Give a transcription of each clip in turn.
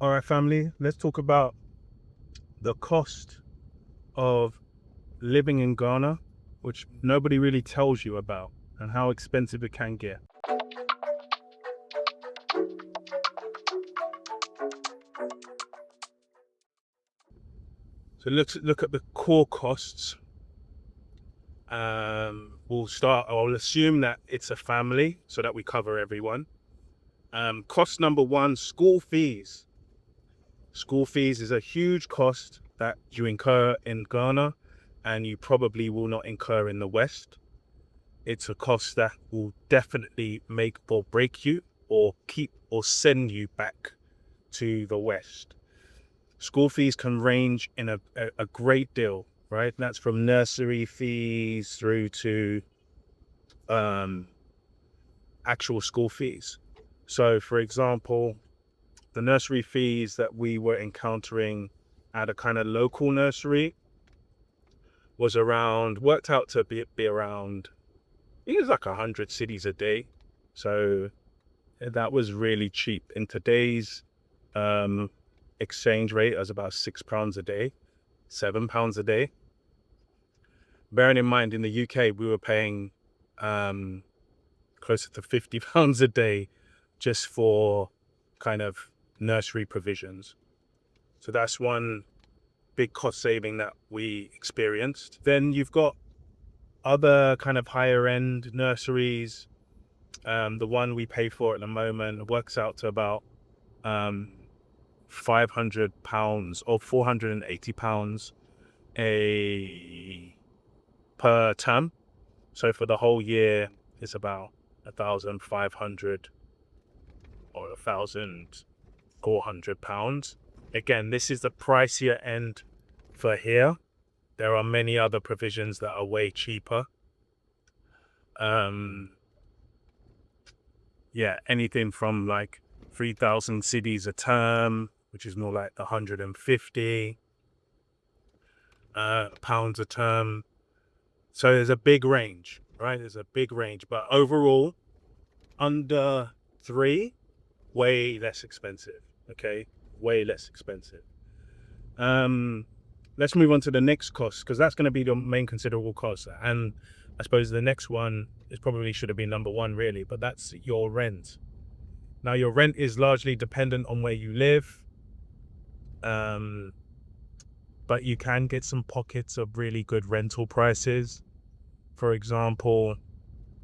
All right, family, let's talk about the cost of living in Ghana, which nobody really tells you about, and how expensive it can get. So let's look at the core costs. I'll assume that it's a family so that we cover everyone. Cost number one, school fees. School fees is a huge cost that you incur in Ghana and you probably will not incur in the West. It's a cost that will definitely make or break you or keep or send you back to the West. School fees can range in a great deal, right? That's from nursery fees through to um, actual school fees. So, for example, the nursery fees that we were encountering at a kind of local nursery was worked out to be around, I think it's like 100 cities a day. So that was really cheap. In today's um, exchange rate, it was about £6 a day, £7 a day. Bearing in mind, in the UK, we were paying um, closer to £50 a day just for kind of nursery provisions. So that's one big cost saving that we experienced. Then you've got other kind of higher end nurseries. The one we pay for at the moment works out to about um, £500 or £480 a per term. So for the whole year, it's about 1,500 or £1,400. Again, this is the pricier end for here. There are many other provisions that are way cheaper. Yeah, anything from like 3,000 cities a term, which is more like 150 pounds a term. So there's a big range, right? There's a big range, but overall, under three, way less expensive. Okay, way less expensive. Um, let's move on to the next cost because that's going to be the main considerable cost. And I suppose the next one is probably should have been number one, really, but that's your rent. Now, your rent is largely dependent on where you live, um, but you can get some pockets of really good rental prices. For example,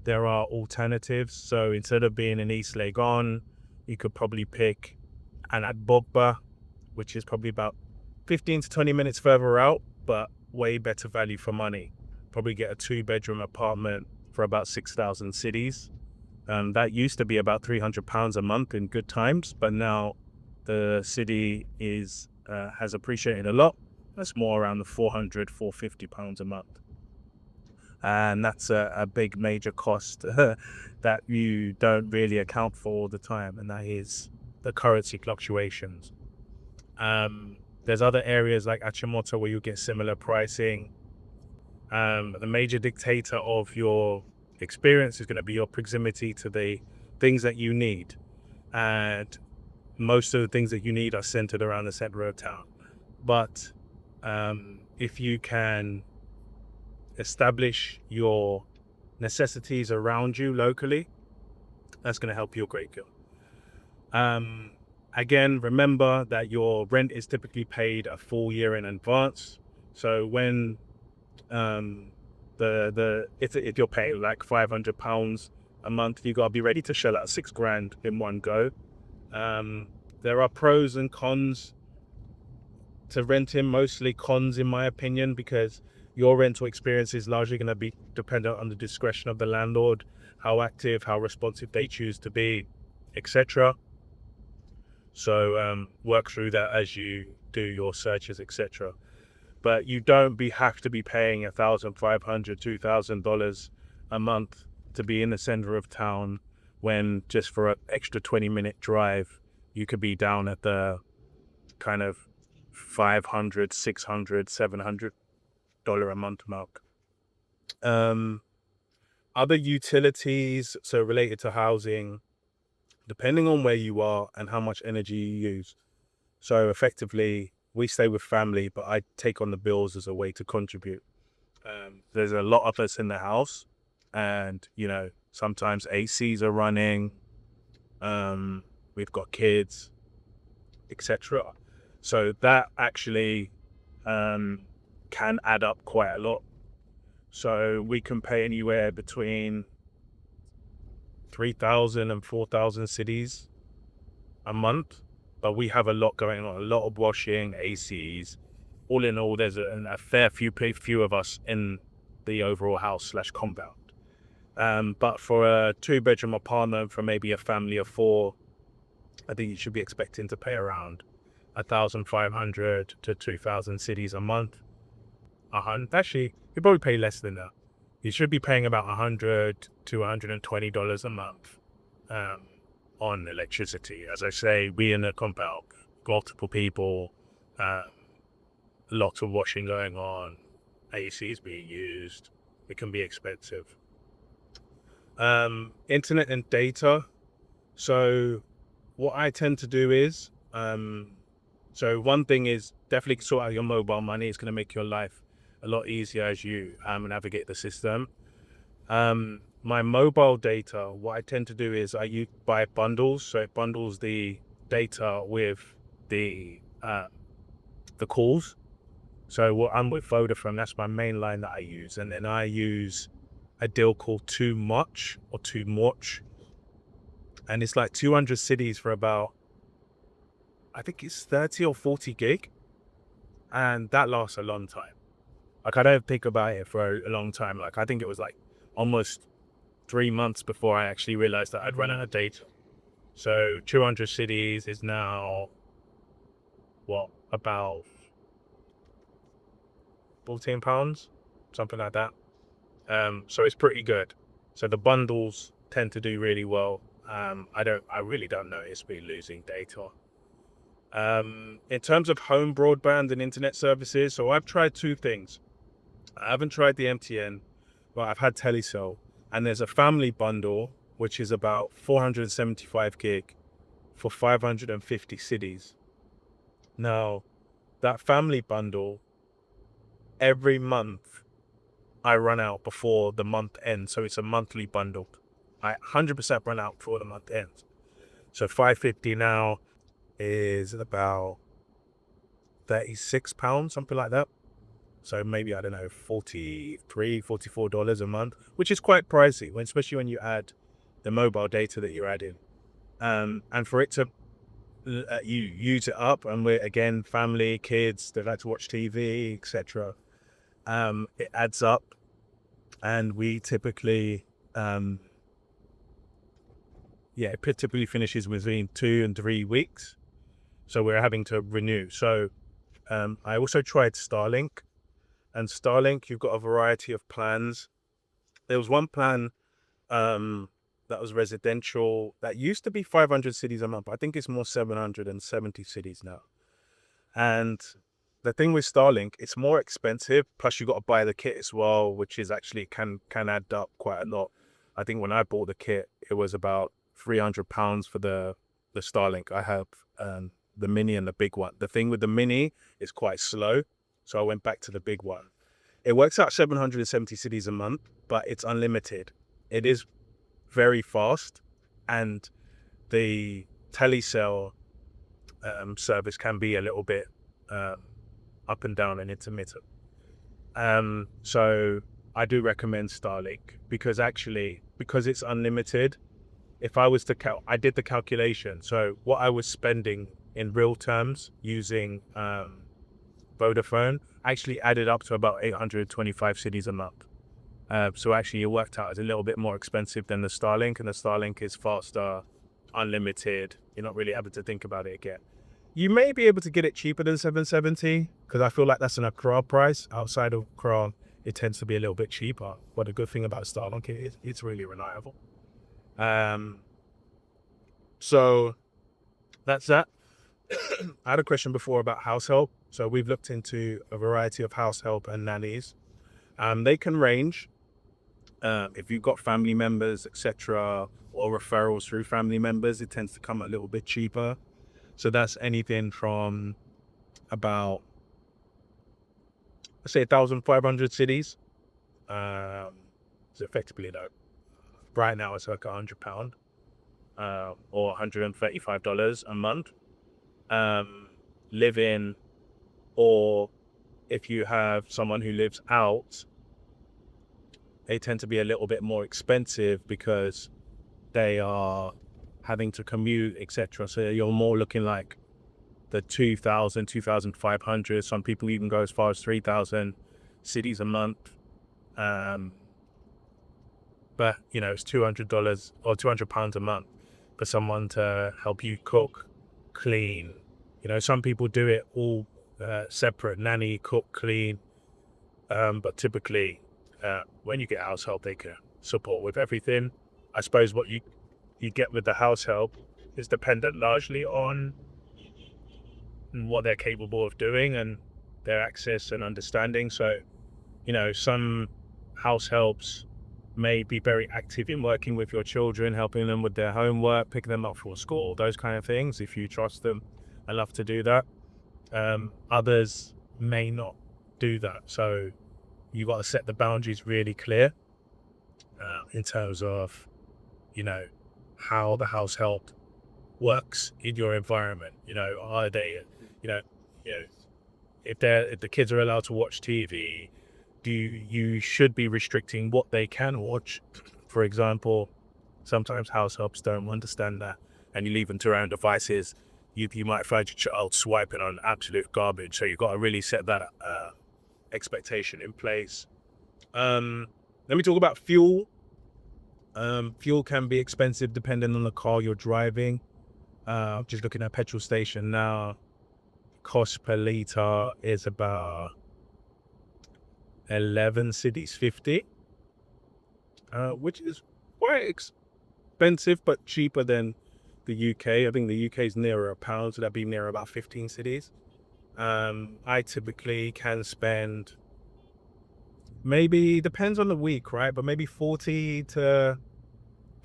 there are alternatives. So instead of being in East Legon, you could probably pick an Bogba, which is probably about 15 to 20 minutes further out, but way better value for money. Probably get a 2-bedroom apartment for about 6,000 cities. That used to be about £300 a month in good times, but now the city has appreciated a lot. That's more around the £450 a month. And that's a big major cost that you don't really account for all the time, and that is the currency fluctuations. There's other areas like Achimota where you get similar pricing. The major dictator of your experience is going to be your proximity to the things that you need. And most of the things that you need are centered around the center of town. But if you can establish your necessities around you locally, that's going to help you a great deal. Again, remember that your rent is typically paid a full year in advance. So when if you're paying like £500 a month, you gotta be ready to shell out 6 grand in one go. There are pros and cons to renting, mostly cons in my opinion, because your rental experience is largely going to be dependent on the discretion of the landlord, how active, how responsive they choose to be, etc. So work through that as you do your searches, etc. But you don't have to be paying $1,500, $2,000 a month to be in the center of town, when just for an extra 20-minute drive, you could be down at the kind of 500, 600, $700 a month mark. Other utilities, so related to housing, depending on where you are and how much energy you use, So effectively, we stay with family, but I take on the bills as a way to contribute. There's a lot of us in the house, and sometimes ACs are running. We've got kids, etc. So that actually can add up quite a lot. So we can pay anywhere between 3,000 and 4,000 cities a month, but we have a lot going on, a lot of washing, ACs. All in all, there's a fair few of us in the overall house/compound. But for a 2-bedroom apartment for maybe a family of 4, I think you should be expecting to pay around 1,500 to 2,000 cities a month. Actually, you probably pay less than that. You should be paying about $100 to $120 a month on electricity. As I say, we in a compound, multiple people, lots of washing going on, ACs being used. It can be expensive. Internet and data. So what I tend to do is, so one thing is definitely sort out your mobile money. It's going to make your life a lot easier as you navigate the system. My mobile data, what I tend to do is I buy bundles. So it bundles the data with the calls. So I'm with Vodafone. That's my main line that I use, and then I use a deal called Too Much or Too Much, and it's like 200 cities for about, I think it's 30 or 40 gig, and that lasts a long time. Like I don't think about it for a long time. Like I think it was like almost 3 months before I actually realized that I'd run out of data. So 200 cities is now about £14, something like that. So it's pretty good. So the bundles tend to do really well. I really don't notice me losing data. In terms of home broadband and internet services, so I've tried 2 things. I haven't tried the MTN, but I've had Telecel, and there's a family bundle which is about 475 gig for 550 cities. Now, that family bundle, every month I run out before the month ends, so it's a monthly bundle. I 100% run out before the month ends. So 550 now is about £36, something like that. So maybe, I don't know, $44 a month, which is quite pricey, especially when you add the mobile data that you're adding. And for it to, you use it up, and we're, again, family, kids, they like to watch TV, etc. It adds up, and we typically, it typically finishes within 2 and 3 weeks. So we're having to renew. So I also tried Starlink. And Starlink, you've got a variety of plans. There was one plan that was residential that used to be 500 cities a month. I think it's more 770 cities now. And the thing with Starlink, it's more expensive. Plus, you got to buy the kit as well, which is actually can add up quite a lot. I think when I bought the kit, it was about £300 for the Starlink. I have the mini and the big one. The thing with the mini is quite slow, so I went back to the big one. It works out 770 cities a month, but it's unlimited. It is very fast, and the Telecel service can be a little bit up and down and intermittent. So I do recommend Starlink because it's unlimited. If I was to I did the calculation. So what I was spending in real terms using Vodafone actually added up to about 825 cities a month. So actually it worked out as a little bit more expensive than the Starlink, and the Starlink is faster, unlimited. You're not really able to think about it again. You may be able to get it cheaper than 770 because I feel like that's an Accra price. Outside of Accra, it tends to be a little bit cheaper. But the good thing about Starlink is it's really reliable. So that's that. I had a question before about house help. So we've looked into a variety of house help and nannies. They can range if you've got family members, etc., or referrals through family members. It tends to come a little bit cheaper. So that's anything from about, let's say, 1,500 cities. So effectively, though, right now it's like £100, or $135 a month. Um, live in, or if you have someone who lives out, they tend to be a little bit more expensive because they are having to commute, etc. So you're more looking like the 2,000, 2,500. Some people even go as far as 3,000 cities a month. But it's $200 or £200 a month for someone to help you cook, clean. Some people do it all separate: nanny, cook, clean. But typically, when you get house help, they can support with everything. I suppose what you get with the house help is dependent largely on what they're capable of doing and their access and understanding. So, some house helps may be very active in working with your children, helping them with their homework, picking them up from school, those kind of things, if you trust them enough to do that. Others may not do that. So you got to set the boundaries really clear in terms of, how the house help works in your environment. Are they, you know, you know, if the kids are allowed to watch TV, you should be restricting what they can watch. For example, sometimes house helps don't understand that, and you leave them to their own devices. You might find your child swiping on absolute garbage. So you've got to really set that expectation in place. Let me talk about fuel. Fuel can be expensive depending on the car you're driving. Just looking at a petrol station now, cost per litre is about 11 cities 50, which is quite expensive, but cheaper than the UK. I think the UK is nearer a pound, so that'd be near about 15 cities. I typically can spend, maybe depends on the week, right? But maybe 40 to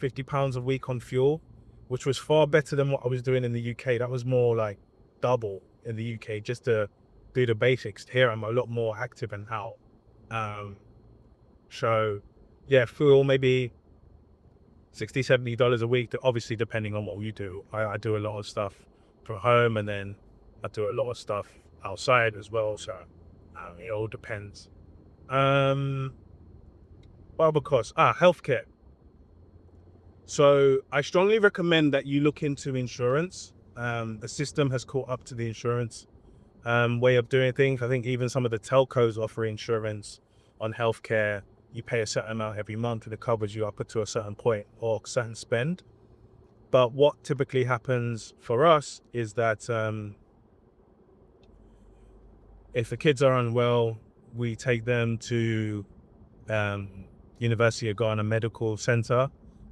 £50 a week on fuel, which was far better than what I was doing in the UK. That was more like double in the UK just to do the basics. Here I'm a lot more active and out. So yeah, fuel maybe $60-70 a week, obviously depending on what you do. I do a lot of stuff from home, and then I do a lot of stuff outside as well. So it all depends. Other costs, healthcare. So I strongly recommend that you look into insurance. The system has caught up to the insurance way of doing things. I think even some of the telcos offer insurance on healthcare. You pay a certain amount every month and it covers you up to a certain point or certain spend. But what typically happens for us is that if the kids are unwell, we take them to University of Ghana Medical Center,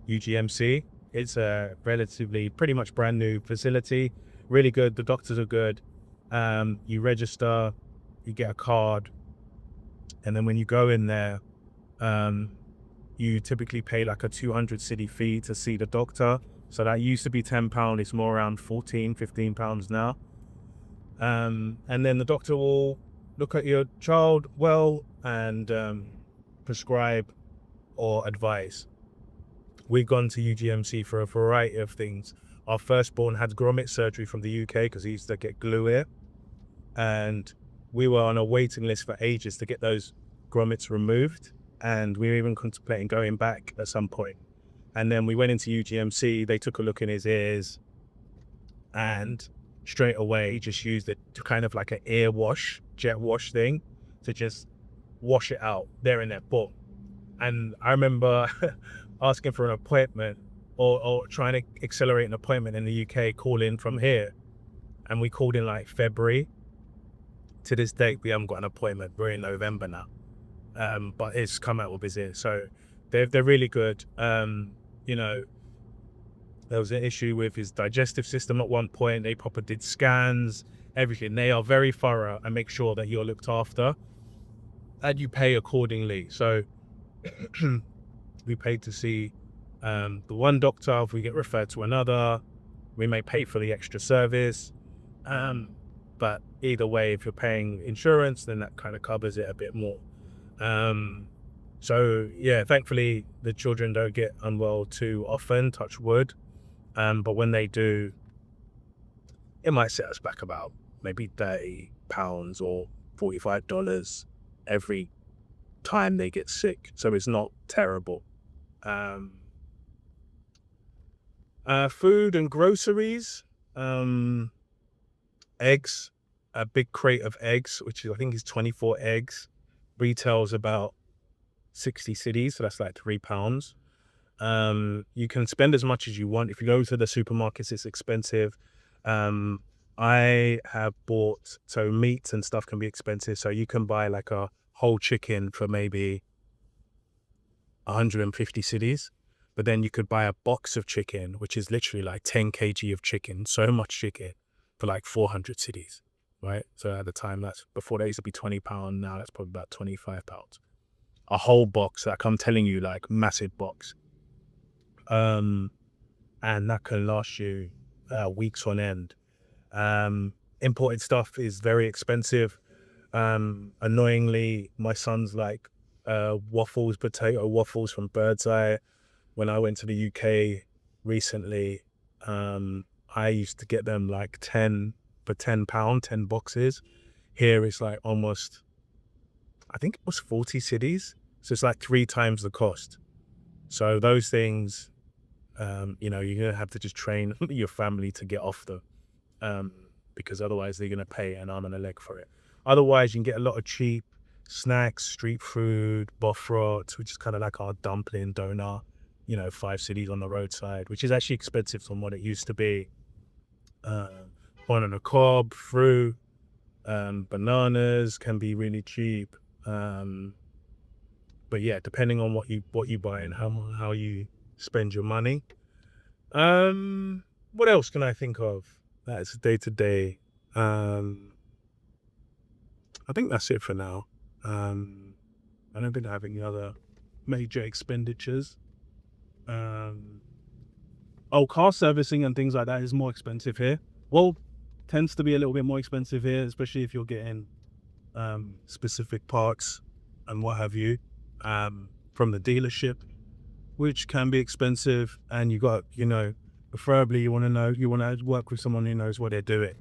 UGMC. It's a relatively pretty much brand new facility, really good. The doctors are good. You register, you get a card, and then when you go in there, you typically pay like a 200 city fee to see the doctor. So that used to be £10, it's more around £14-15 now. And then the doctor will look at your child and prescribe or advise. We've gone to UGMC for a variety of things. Our firstborn had grommet surgery from the UK because he used to get glue ear, and we were on a waiting list for ages to get those grommets removed, and we were even contemplating going back at some point. And then we went into UGMC, they took a look in his ears, and straight away just used it to kind of like an ear wash, jet wash thing, to just wash it out there and there. Boom. And I remember asking for an appointment or trying to accelerate an appointment in the UK, calling from here. And we called in like February. To this date, we haven't got an appointment. We're in November now. But it's come out with his ear. So they're really good. There was an issue with his digestive system at one point. They proper did scans, everything. They are very thorough and make sure that you're looked after and you pay accordingly. So we paid to see the one doctor. If we get referred to another, We may pay for the extra service. But either way, if you're paying insurance, then that kind of covers it a bit more. So yeah, thankfully the children don't get unwell too often, touch wood. But when they do, it might set us back about maybe £30 or $45 every time they get sick. So it's not terrible. Food and groceries, eggs, a big crate of eggs, which I think is 24 eggs, retails about 60 cities. So that's like £3. You can spend as much as you want. If you go to the supermarkets, it's expensive. I have bought, so meats and stuff can be expensive. So you can buy like a whole chicken for maybe 150 cities, but then you could buy a box of chicken, which is literally like 10 kg of chicken, so much chicken, for like 400 cities, right? So at the time, that's before, that used to be £20. Now that's probably about £25. A whole box, like I'm telling you, like massive box. And that can last you weeks on end. Imported stuff is very expensive. Annoyingly, my son's like potato waffles from Birdseye. When I went to the UK recently, I used to get them like 10 for £10, 10 boxes. Here it's like almost, I think it was 40 cities. So it's like 3 times the cost. So those things, you're going to have to just train your family to get off them, because otherwise they're going to pay an arm and a leg for it. Otherwise, you can get a lot of cheap snacks, street food, bofrot, which is kind of like our dumpling donut, 5 cities on the roadside, which is actually expensive from what it used to be. Corn on the cob, fruit, bananas can be really cheap. But yeah, depending on what you buy and how you spend your money. What else can I think of? That's day to day. I think that's it for now. I don't think I have any other major expenditures. Car servicing and things like that is more expensive here. Well, tends to be a little bit more expensive here, especially if you're getting specific parts and what have you, from the dealership, which can be expensive. And you got, preferably you want to work with someone who knows what they're doing,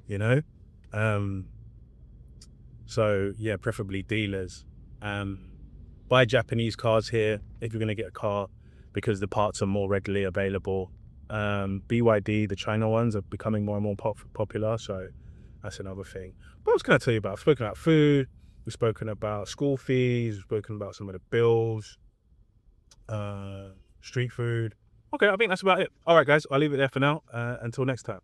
So yeah, preferably dealers. Buy Japanese cars here if you're going to get a car, because the parts are more readily available. BYD, the China ones, are becoming more and more popular, so that's another thing. What else can I tell you about? I've spoken about food, we've spoken about school fees, we've spoken about some of the bills, street food. Okay, I think that's about it. All right, guys, I'll leave it there for now. Until next time.